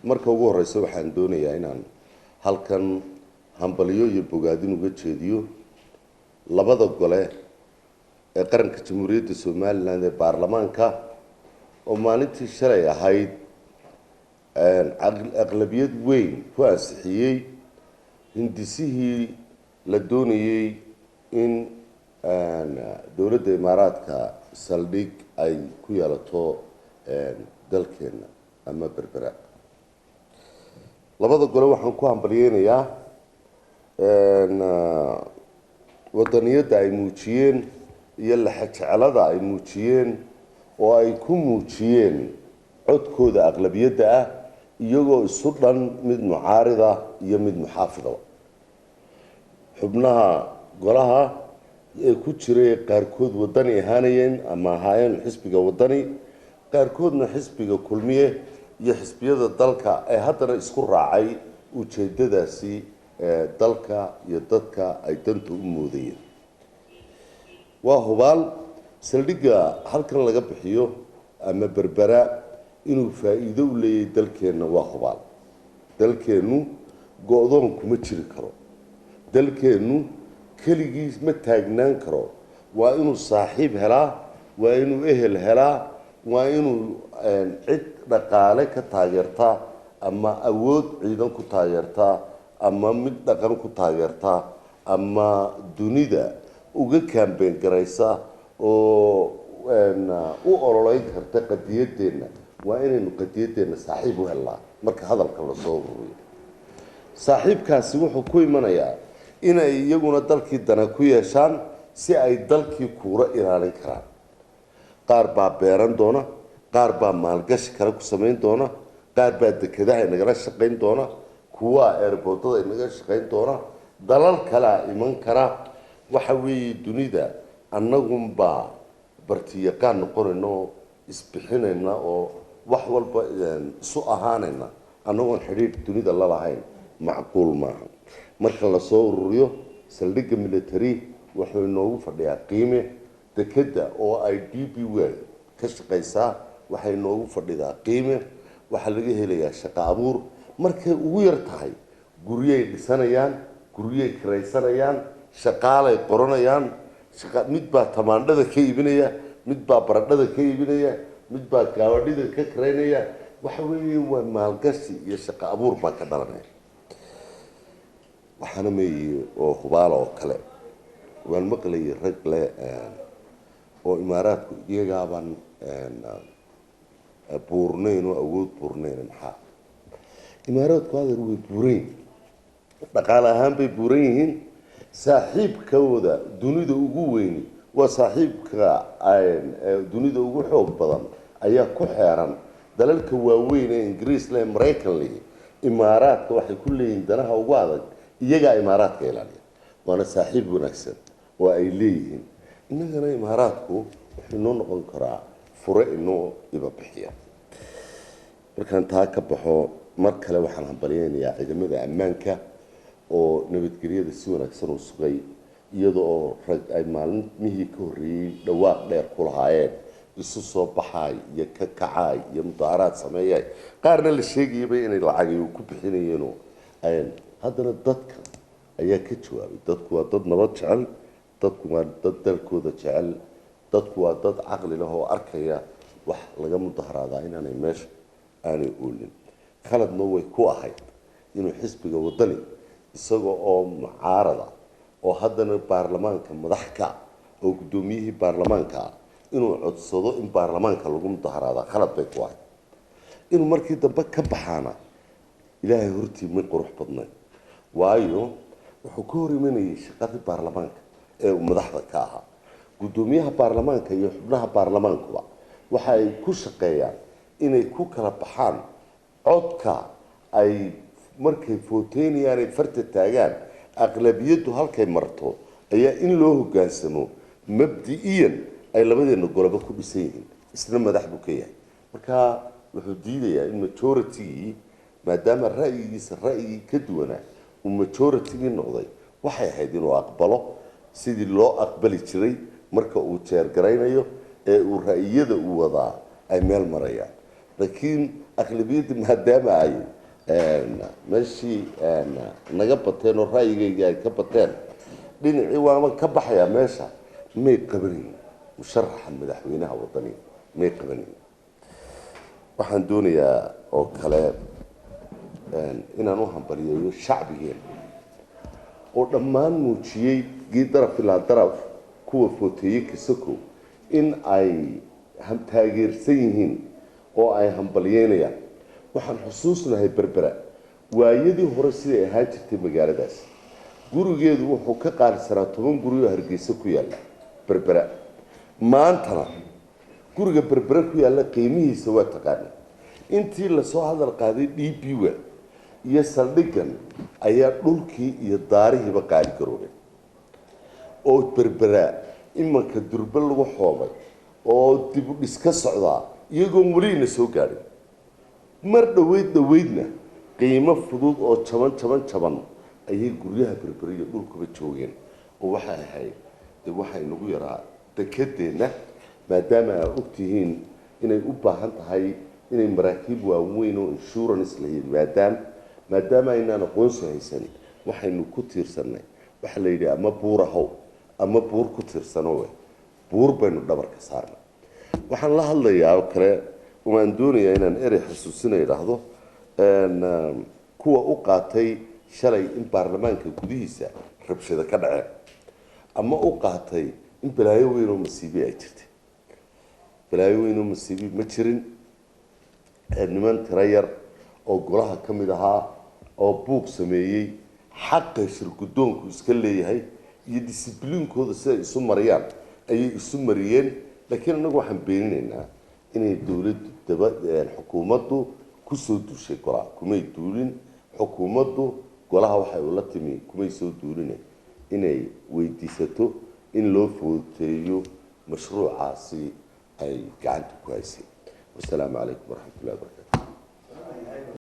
marka ugu horeysa waxaan doonayaa inaan halkan hambaliyo iyo bogaadin uga jeediyo labada gole ee qaranka Jamhuuriyadda Soomaaliland ee baarlamaanka oo maalintii shalay ahayd aqlabiyad weyn ku ansixiyay hindisihii la doonayay in dowladda Imaaraadka saldhig ay ku yeelato dalkeena ama berbera labada gole waxaan ku hambaliyeynayaa wadaniyada ay muujiyeen iyo laxajeclada ay muujiyeen oo ay ku muujiyeen codkooda aqlabiyadda ah iyagoo isu dhan mid mucaarida iyo mid muxaafida xubnaha golaha ee ku jiray qaarkood wadani ahaanayeen ama ahaayeen xisbiga wadani qaarkoodna xisbiga kulmiye iyo xisbiyada dalka ee haddana isku raacay ujeedadaasi dalka iyo dadka ay danta u moodayeen waa hubaal saldhigga halkan laga bixiyo ama berbera inuu faa'iido u leeyahay dalkeena waa hubaal dalkeenu go'doon kuma jiri karo dalkeenu keligiis ma taagnaan karo waa inuu saaxiib helaa waa inuu ehel helaa waa inuu cid dhaqaale ka taageerta ama awood ciidan ku taageerta ama mid dhaqan ku taageerta ama dunida uga kaambeen garaysa oo u ololeyn karta qadiyadeena waa inaynu qadiyadeena saaxiib u helnaa marka hadalka la soo ururiyo saaxiibkaasi wuxuu ku imanayaa inay iyaguna dalkii dana ku yeeshaan si ay dalkii kuura ilaalin karaan qaar baa beeran doona qaar baa maalgashi kale ku samayn doona qaar baa dekedaha inagala shaqayn doona kuwa airportada inaga shaqayn doona dalal kale iman kara waxa weeye dunida annagunbaa bartiyaqaan noqonayna oo isbixinayna oo wax walba isu ahaanayna annagoon xidhiidh dunida la lahayn macquul maaha marka la soo ururiyo saldhigga military wuxuu inoogu fadhiyaa qiime dekeda oo ay DP World ka shaqaysaa waxay inoogu fadhidaa qiime waxaa laga helayaa shaqo abuur markay ugu yar tahay guryay dhisanayaan guryay kiraysanayaan shaqaalay qoranayaan mid baa tamaandhada ka iibinaya mid baa baradhada ka iibinaya mid baa gawadhida ka kiraynaya waxa weeye waa maalgashi iyo shaqo abuur baa ka dhalanaya waxaana meeyay oo hubaala oo kale waan maqlayay rag leh oo imaaraadku iyagaaban buurnayn oo awood buurnayn maxaa imaaraadku adeer way buurayn dhaqaale ahaan bay buuran yihiin saaxiibkooda dunida ugu weyn waa saaxiibka dunida ugu xoog badan ayaa ku xeeran dalalka waaweyn ee Ingiriis leh Mareykan leh imaaraadka waxay ku leeyihiin danaha ugu adag iyaga imaaraadka ilaaliya waana saaxiib wanaagsan oo ay leeyihiin inagana imaaraadku wuxuu noo noqon karaa fure inoo iba bixiya markaan taa ka baxo mar kale waxaan hambaliyeynayaa ciidamada ammaanka oo nabadgelyada si wanaagsan u sugay iyadoo rag ay maalmihii ka horreeyay dhawaaq dheer ku lahaayeen isu soo baxay iyo ka kacay iyo mudaaharaad sameeyay qaarna la sheegayay inay lacag ku bixinayeen haddana dadka ayaa ka jawaabay dadku waa dad nabad jecel dadku waa dad dalkooda jecel dadku waa dad caqli leh oo arkaya wax laga mudaharaadaa inaanay meesha aanay oolin khaladna way ku ahayd inuu xisbiga wadani isagoo oo mucaarada oo haddana baarlamaanka madax ka oo gudoomiyihii baarlamaanka inuu codsado in baarlamaanka lagu mudaharaadaa khalad bay ku ahayd inuu markii dambe ka baxaana ilaahay hortii ma qurux badnay waayo wuxuu ka hor imanayay shaqadii baarlamaanka ee madaxda ka ahaa gudoomiyaha baarlamaanka iyo xubnaha baarlamaankuba waxa ay ku shaqeeyaan inay ku kala baxaan codka ay markay footeynayaan ay farta taagaan aqlabiyadu halkay marto ayaa in loo hoggaansamo mabdi'iyan ay labadeena golaba ku dhisan yihiin isna madax buu ka yahay marka wuxuu diidayaa in majority maadaama ra'yigiisa ra'yi ka duwanaa uu majority noqday waxay ahayd inuu aqbalo sidii loo aqbali jiray marka uu jeer garaynayo ee uu ra'yiyada uu wadaa ay meel marayaan laakiin aqlabiyadda maadaama ay meeshii naga bateen oo ra'yigayga ay ka bateen dhinacii waama ka baxayaa meesha may qabanin musharaxa madaxweynaha wadaniga may qabanin waxaan doonayaa oo kale inaan u hambaliyeeyo shacbigeen oo dhammaan muujiyey daraf ilaa daraf kuwa footeeye kasako in ay taageersan yihiin oo ay hambalyeynayaan waxaan xusuusnahay berbera waayadii hore siday ahaan jirtay magaaladaas gurigeedu wuxuu ka qaalisanaa 10 guri oo hargeysa ku yaala berbera maantana guriga berbera ku yaala qiimihiisa waa taqaan intii la soo hadal qaaday DB-wa iyo saldhigan ayaa dhulkii iyo daarihiiba qaali garoobay oo berbera imanka durba lagu xoobay oo dib u dhis ka socdaa iyagoo waliina soo gaarin mar dhaweydna qiimo fudud oo jaban ayay guryaha berberiyo dhulkuba joogeen oo waxa ahayd waxa inagu yaraa dekedeena maadaama ay ogtihiin inay u baahan tahay inay maraakiib waaweyn oo insurance la yimaadaan maadaama aynaan aqoonsi haysan waxaynu ku tiirsanay waxa la yidhi ama buurahow ama buur ku tiirsano buur baynu dhabarka saarnay waxaan la hadlayaa kale waan doonayaa inaan erey xasuusinay idhaahdo kuwa u qaatay shalay in baarlamaanka gudihiisa rabshado ka dhaceen ama u qaatay in balaayo weyn oo masiibi ay jirtay balaayo weyn oo masiibi ma jirin niman tira yar oo golaha ka mid ahaa oo buuq sameeyey xaqa shirgudoonku iska leeyahay iyo disciplinkooda sida isu mariyaan ayay isu mariyeen laakiin anagu waxaan beeninaynaa inay dawladdu xukuumaddu ku soo duushay golaha kumay duulin xukuumaddu golaha waxay ula timi kumay soo duulin inay weydiisato in loo footeeyo mashruucaasi ay gacanta ku haysay. Wassalaamu calaykum waraxmatullaahi wabarakaatuh.